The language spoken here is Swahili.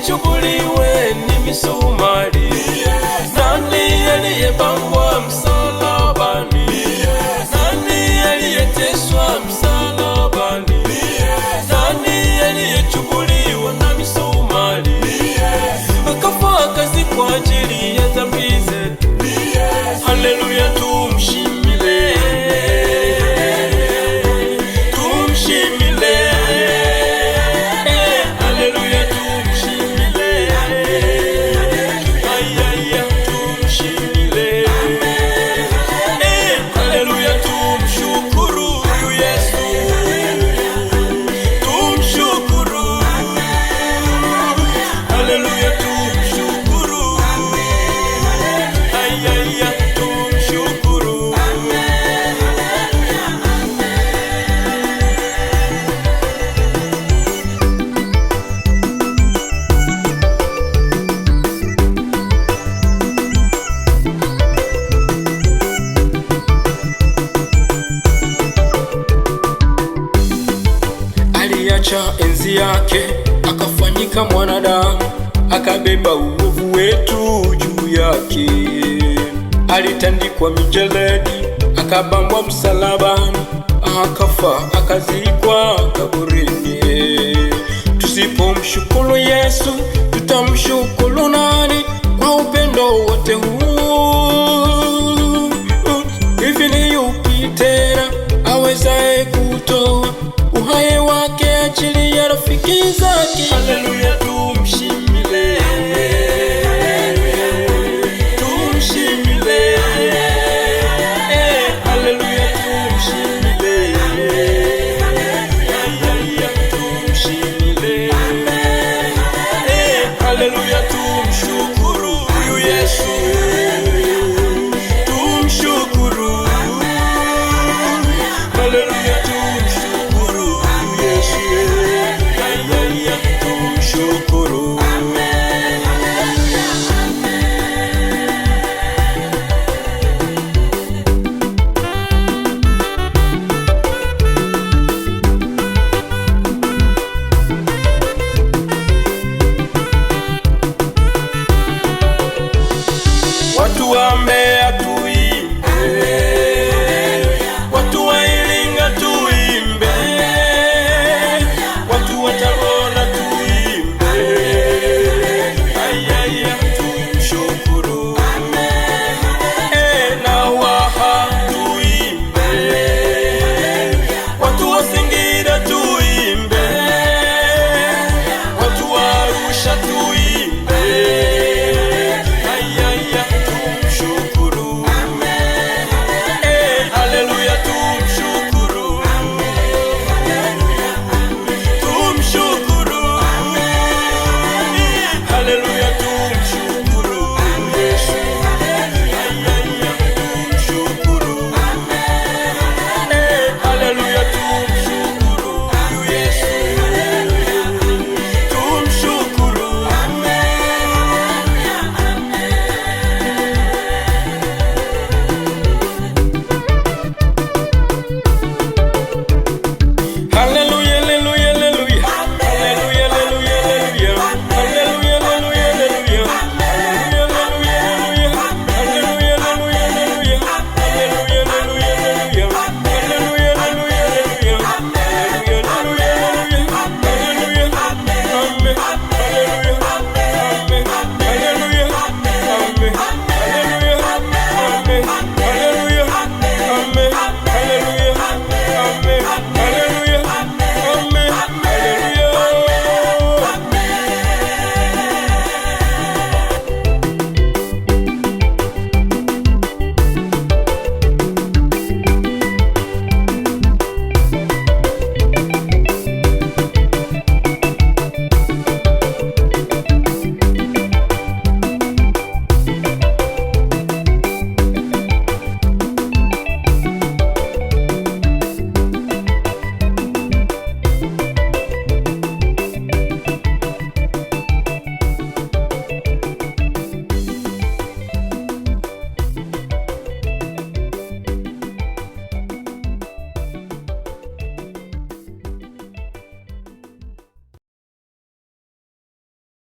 ichukuliwe ni misumari? Nani aliyebambwa msalabani? Nani aliyeteswa msalabani? Nani aliyechukuliwa na misumari? Akafa akazikwa ajili ya dhambi zetu. Haleluya, tumshimile, tumshimile. Haleluya, tumshimile. Ayaya, tumshimile. Haleluya, tumshukuru huyu Yesu, tumshukuru. Haleluya, tumshukuru. Ayaya, tumshukuru. Aliacha enzi yake akafanyika mwanadamu, akabeba uovu wetu juu yake. Alitandikwa mijeledi, akabambwa msalabani, akafa akazikwa kaburini. Tusipomshukuru Yesu, tutamshukuru nani? Kwa upendo wote huu, hivi ni yupi tena awezaye kutoa uhai wake ajili ya rafiki zake?